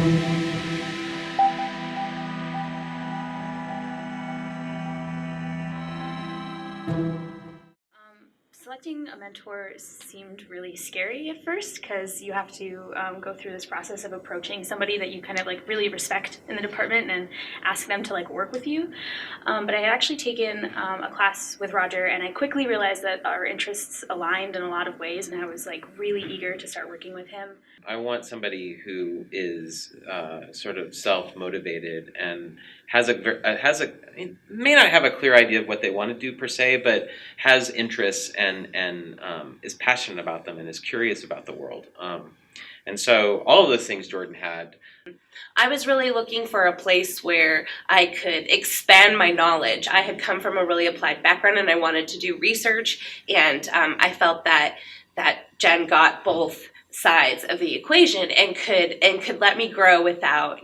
Selecting a mentor seemed really scary at first because you have to go through this process of approaching somebody that you kind of like really respect in the department and ask them to like work with you. But I had actually taken a class with Roger, and I quickly realized that our interests aligned in a lot of ways, and I was like really eager to start working with him. I want somebody who is sort of self-motivated and may not have a clear idea of what they want to do per se, but has interests and is passionate about them and is curious about the world. And so all of those things Jordan had. I was really looking for a place where I could expand my knowledge. I had come from a really applied background and I wanted to do research, and I felt that Jen got both sides of the equation and could let me grow without,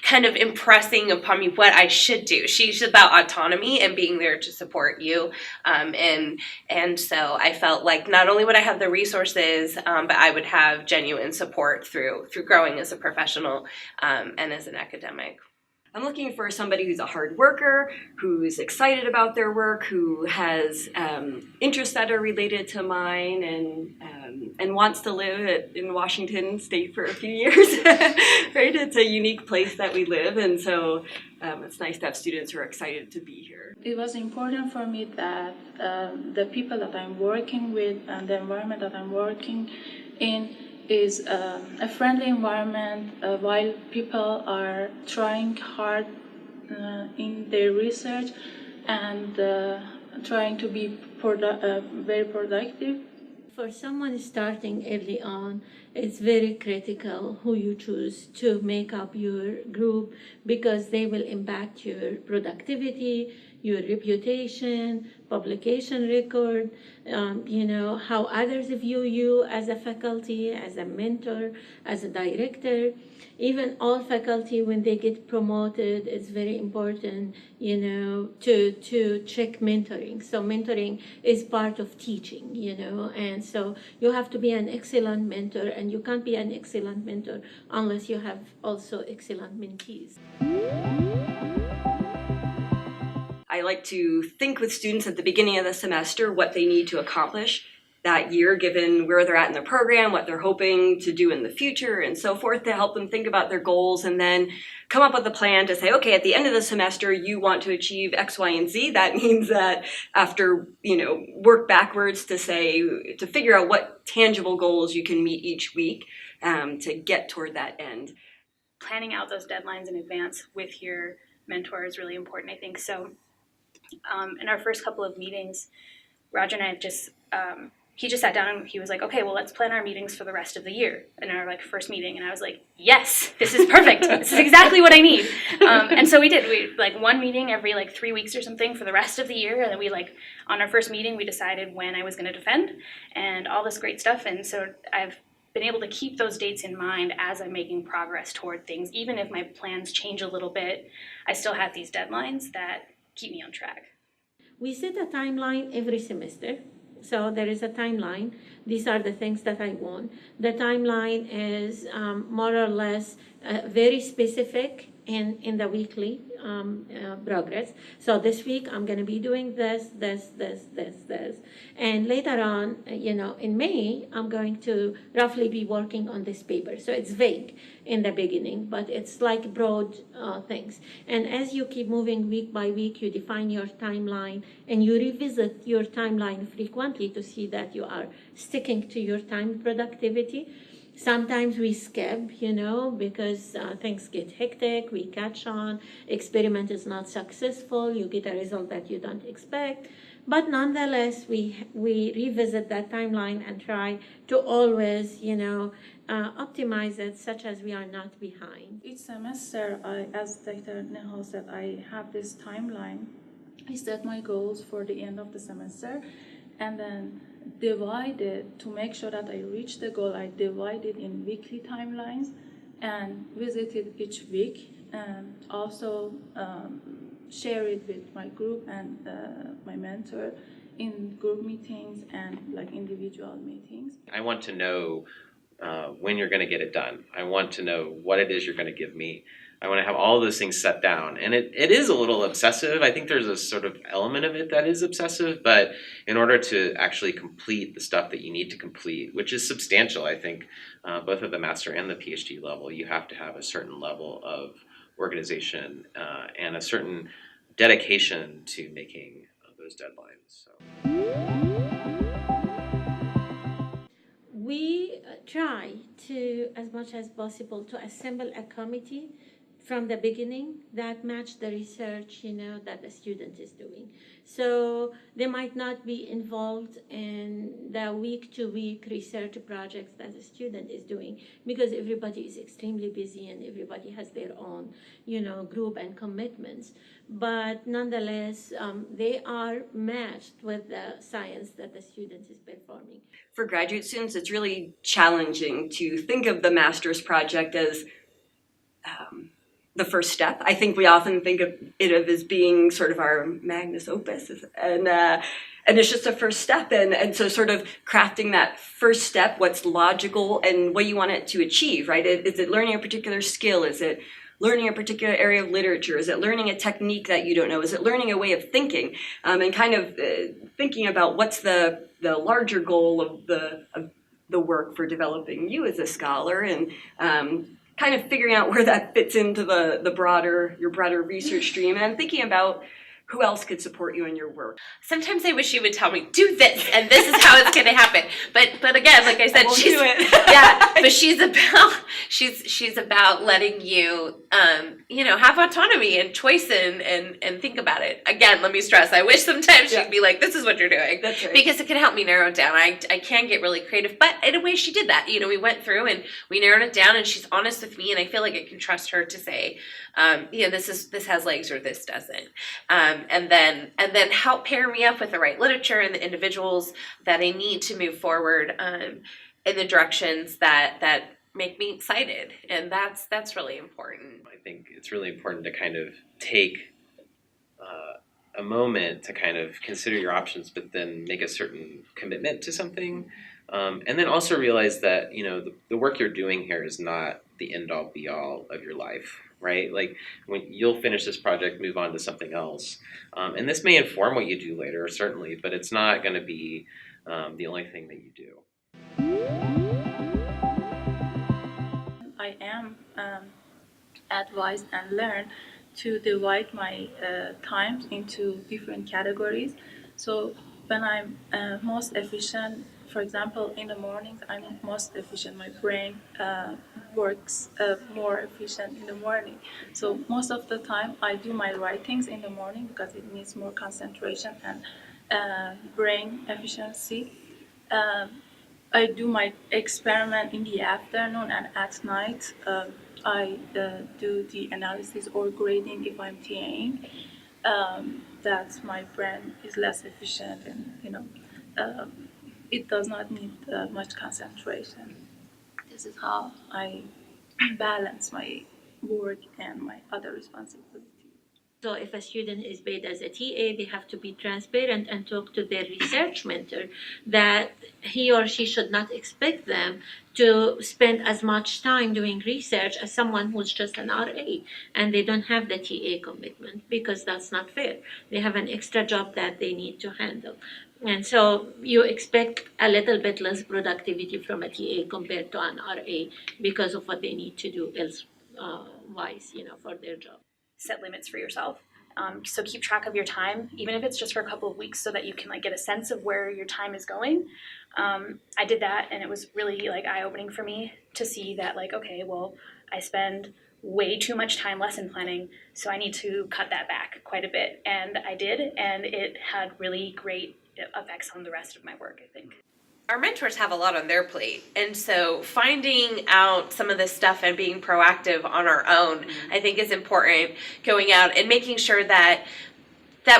kind of impressing upon me what I should do. She's about autonomy and being there to support you. And so I felt like not only would I have the resources, but I would have genuine support through growing as a professional and as an academic. I'm looking for somebody who's a hard worker, who's excited about their work, who has interests that are related to mine, and wants to live in Washington State for a few years. Right? It's a unique place that we live, and so it's nice to have students who are excited to be here. It was important for me that the people that I'm working with and the environment that I'm working in is a friendly environment while people are trying hard in their research and trying to be very productive. For someone starting early on, it's very critical who you choose to make up your group, because they will impact your productivity, your reputation, publication record, how others view you as a faculty, as a mentor, as a director. Even all faculty, when they get promoted, it's very important, to check mentoring. So mentoring is part of teaching, and so you have to be an excellent mentor, and you can't be an excellent mentor unless you have also excellent mentees. I like to think with students at the beginning of the semester what they need to accomplish that year, given where they're at in their program, what they're hoping to do in the future, and so forth, to help them think about their goals and then come up with a plan to say, okay, at the end of the semester, you want to achieve X, Y, and Z. That means that after, work backwards to figure out what tangible goals you can meet each week to get toward that end. Planning out those deadlines in advance with your mentor is really important, I think. So in our first couple of meetings, Roger and I he just sat down and he was like, okay, well, let's plan our meetings for the rest of the year in our first meeting. And I was like, yes, this is perfect. This is exactly what I need. And so we did. We one meeting every 3 weeks or something for the rest of the year. And then on our first meeting, we decided when I was going to defend and all this great stuff. And so I've been able to keep those dates in mind as I'm making progress toward things. Even if my plans change a little bit, I still have these deadlines that keep me on track. We set a timeline every semester. So there is a timeline. These are the things that I want. The timeline is more or less very specific in the weekly progress. So this week I'm going to be doing this. And later on, in May, I'm going to roughly be working on this paper. So it's vague in the beginning, but it's like broad things. And as you keep moving week by week, you define your timeline and you revisit your timeline frequently to see that you are sticking to your time productivity. Sometimes we skip, because things get hectic, we catch on, experiment is not successful, you get a result that you don't expect. But nonetheless, we revisit that timeline and try to always, optimize it such as we are not behind. Each semester, as Dr. Nehal said, I have this timeline. I set my goals for the end of the semester and then divided to make sure that I reach the goal. I divided in weekly timelines and visited each week, and also share it with my group and my mentor in group meetings and individual meetings. I want to know when you're going to get it done. I want to know what it is you're going to give me. I want to have all those things set down. And it is a little obsessive. I think there's a sort of element of it that is obsessive, but in order to actually complete the stuff that you need to complete, which is substantial, I think, both at the master and the PhD level, you have to have a certain level of organization and a certain dedication to making those deadlines. So. We try to, as much as possible, to assemble a committee from the beginning that match the research, that the student is doing. So they might not be involved in the week-to-week research projects that the student is doing because everybody is extremely busy and everybody has their own, group and commitments. But nonetheless, they are matched with the science that the student is performing. For graduate students, it's really challenging to think of the master's project as the first step. I think we often think of it as being sort of our magnus opus, and it's just a first step. And so sort of crafting that first step, what's logical and what you want it to achieve, right? Is it learning a particular skill? Is it learning a particular area of literature? Is it learning a technique that you don't know? Is it learning a way of thinking? And kind of thinking about what's the larger goal of the work for developing you as a scholar, and kind of figuring out where that fits into your broader research stream, and thinking about who else could support you in your work. Sometimes I wish you would tell me, do this, and this is how it's going to happen. But again, like I said, I won't she's do it. yeah, but she's about letting you have autonomy and choice and think about it. Again, let me stress, I wish sometimes she'd be like, this is what you're doing. That's right. Because it can help me narrow it down. I can get really creative, but in a way she did that. We went through and we narrowed it down, and she's honest with me, and I feel like I can trust her to say, this has legs or this doesn't. And then help pair me up with the right literature and the individuals that I need to move forward in the directions that make me excited. And that's really important. I think it's really important to kind of take a moment to kind of consider your options, but then make a certain commitment to something. And then also realize that, the work you're doing here is not the end all be all of your life, right? Like when you'll finish this project, move on to something else. And this may inform what you do later, certainly, but it's not going to be the only thing that you do. I am advised and learned to divide my times into different categories. So when I'm most efficient, for example, in the mornings, I'm most efficient. My brain works more efficient in the morning. So most of the time, I do my writings in the morning because it needs more concentration and brain efficiency. I do my experiment in the afternoon, and at night I do the analysis or grading if I'm TAing. That my brain is less efficient, and it does not need much concentration. This is how I balance my work and my other responsibilities. So if a student is paid as a TA, they have to be transparent and talk to their research mentor that he or she should not expect them to spend as much time doing research as someone who's just an RA and they don't have the TA commitment, because that's not fair. They have an extra job that they need to handle. And so you expect a little bit less productivity from a TA compared to an RA because of what they need to do else-wise, for their job. Set limits for yourself. So keep track of your time, even if it's just for a couple of weeks, so that you can get a sense of where your time is going. I did that, and it was really eye-opening for me to see that okay, well, I spend way too much time lesson planning, so I need to cut that back quite a bit. And I did, and it had really great effects on the rest of my work, I think. Our mentors have a lot on their plate, and so finding out some of this stuff and being proactive on our own, I think, is important. Going out and making sure that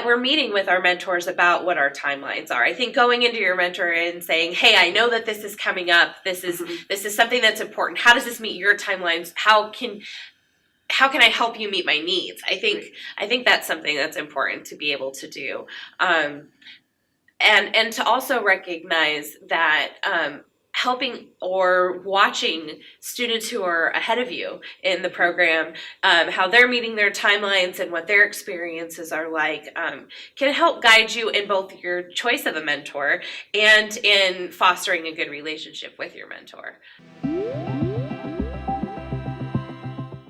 we're meeting with our mentors about what our timelines are. I think going into your mentor and saying, "Hey, I know that this is coming up. This is something that's important. How does this meet your timelines? How can I help you meet my needs?" I think that's something that's important to be able to do. And to also recognize that helping or watching students who are ahead of you in the program, how they're meeting their timelines and what their experiences are like, can help guide you in both your choice of a mentor and in fostering a good relationship with your mentor.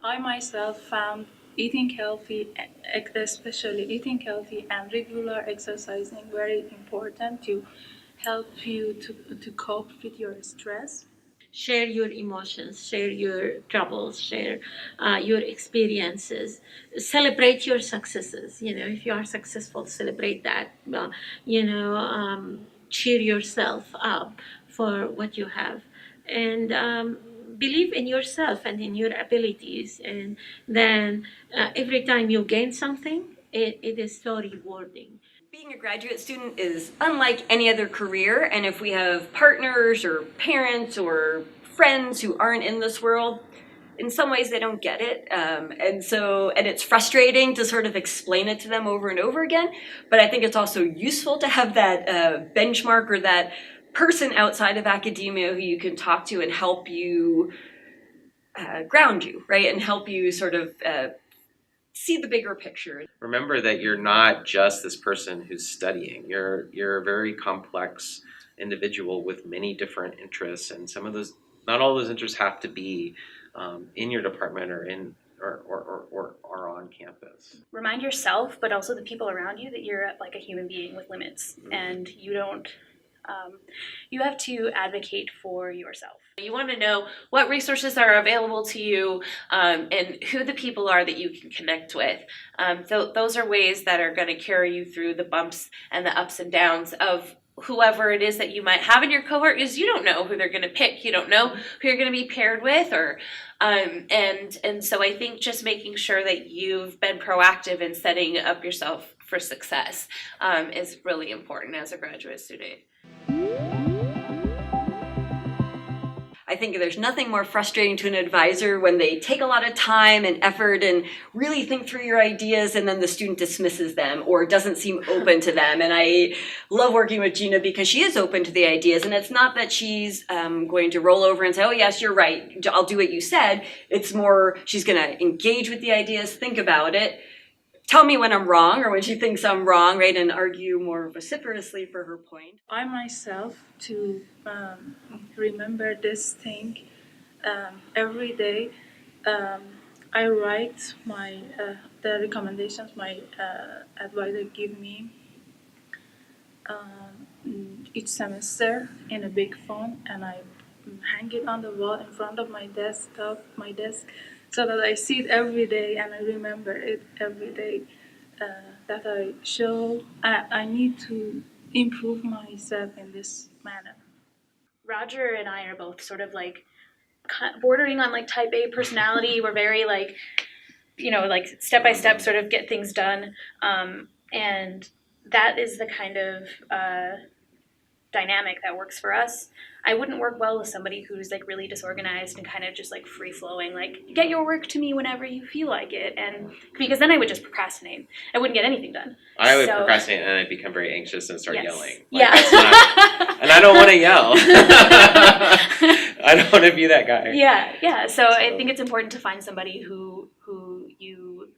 I myself found eating healthy, especially eating healthy and regular exercising, very important to help you to cope with your stress. Share your emotions, share your troubles, share your experiences, celebrate your successes. If you are successful, celebrate that. Cheer yourself up for what you have, and believe in yourself and in your abilities. And then every time you gain something, it is so rewarding. Being a graduate student is unlike any other career, and if we have partners or parents or friends who aren't in this world, in some ways they don't get it, and it's frustrating to sort of explain it to them over and over again. But I think it's also useful to have that benchmark or that person outside of academia who you can talk to and help you ground you, right, and help you sort of see the bigger picture. Remember that you're not just this person who's studying. You're a very complex individual with many different interests, and some of those, not all those interests have to be in your department or on campus. Remind yourself, but also the people around you, that you're like a human being with limits, and you don't. You have to advocate for yourself. You want to know what resources are available to you, and who the people are that you can connect with. Those are ways that are going to carry you through the bumps and the ups and downs of whoever it is that you might have in your cohort, is you don't know who they're going to pick. You don't know who you're going to be paired with, or and so I think just making sure that you've been proactive in setting up yourself for success is really important as a graduate student. I think there's nothing more frustrating to an advisor when they take a lot of time and effort and really think through your ideas, and then the student dismisses them or doesn't seem open to them. And I love working with Gina because she is open to the ideas, and it's not that she's going to roll over and say, oh yes, you're right, I'll do what you said. It's more she's going to engage with the ideas, think about it, tell me when I'm wrong or when she thinks I'm wrong, right, and argue more vociferously for her point. I myself to remember this thing every day. I write my the recommendations my advisor give me each semester in a big font, and I hang it on the wall in front of my desk, so that I see it every day and I remember it every day. That I need to improve myself in this manner. Roger and I are both sort of like bordering on like type A personality. We're very like, like step by step sort of get things done. And that is the kind of dynamic that works for us. I wouldn't work well with somebody who's like really disorganized and kind of just like free flowing, like get your work to me whenever you feel like it, and because then I would just procrastinate. I wouldn't get anything done. I would procrastinate and I'd become very anxious and start yelling. That's not, and I don't want to yell. I don't want to be that guy. Yeah. So I think it's important to find somebody who you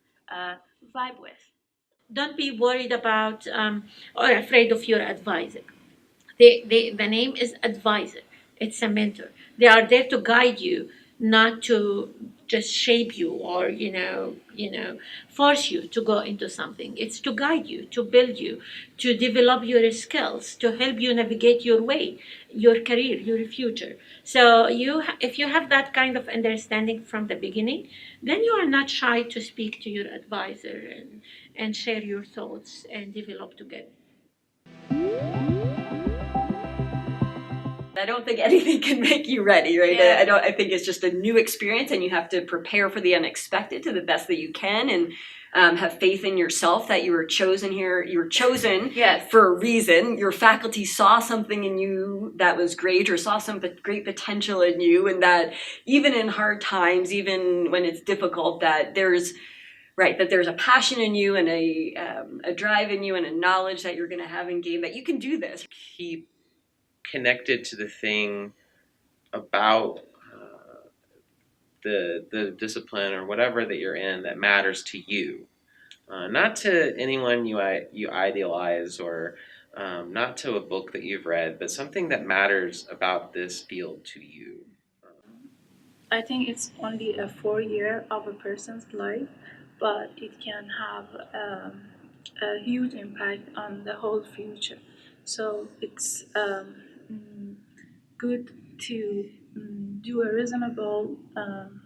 vibe with. Don't be worried about or afraid of your advisor. The name is advisor. It's a mentor. They are there to guide you, not to just shape you or force you to go into something. It's to guide you, to build you, to develop your skills, to help you navigate your way, your career, your future. So if you have that kind of understanding from the beginning, then you are not shy to speak to your advisor and share your thoughts and develop together. I don't think anything can make you ready, right? Yeah. I think it's just a new experience, and you have to prepare for the unexpected to the best that you can, and have faith in yourself that you were chosen here. You were chosen for a reason. Your faculty saw something in you that was great, or saw some great potential in you, and that even in hard times, even when it's difficult, that there's a passion in you and a drive in you and a knowledge that you're going to have and gain that you can do this. Keep connected to the thing about the discipline or whatever that you're in that matters to you, not to anyone you idealize or not to a book that you've read, but something that matters about this field to you. I think it's only a 4 year of a person's life, but it can have a huge impact on the whole future. So it's good to do a reasonable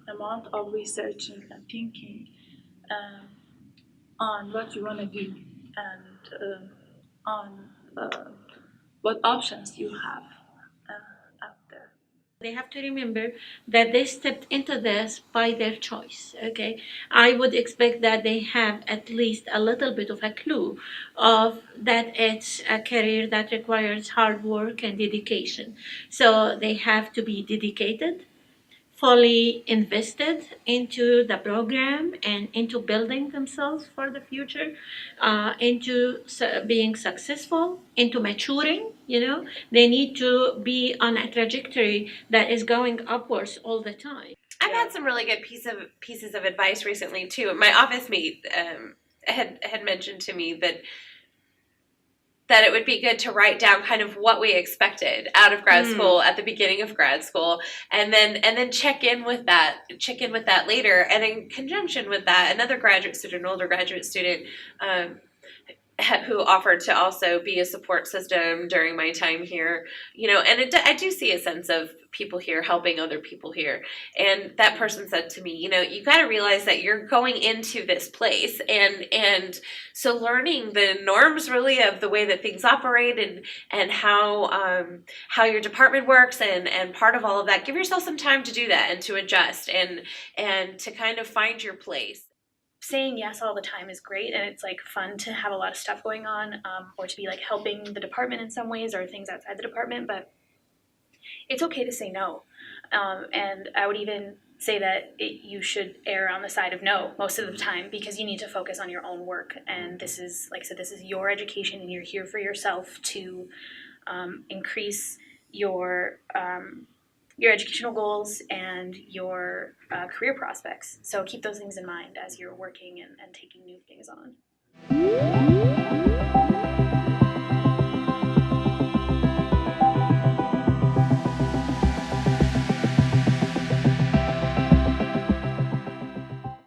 amount of researching and thinking um, on what you want to do and on what options you have out there. They have to remember that they stepped into this by their choice. Okay, I would expect that they have at least a little bit of a clue of that it's a career that requires hard work and dedication. So they have to be dedicated, fully invested into the program and into building themselves for the future, into being successful, into maturing. They need to be on a trajectory that is going upwards all the time. I've had some really good pieces of advice recently too. My office mate had mentioned to me that it would be good to write down kind of what we expected out of grad school at the beginning of grad school, and then check in with that later. And in conjunction with that, another graduate student, an older graduate student, who offered to also be a support system during my time here, and I do see a sense of people here helping other people here. And that person said to me, you got to realize that you're going into this place, and so learning the norms really of the way that things operate and how your department works and part of all of that, give yourself some time to do that and to adjust and to kind of find your place. Saying yes all the time is great, and it's like fun to have a lot of stuff going on, or to be like helping the department in some ways or things outside the department, but it's okay to say no. And I would even say that you should err on the side of no most of the time, because you need to focus on your own work. And this is, like I said, this is your education, and you're here for yourself to increase your educational goals and your career prospects. So keep those things in mind as you're working and taking new things on.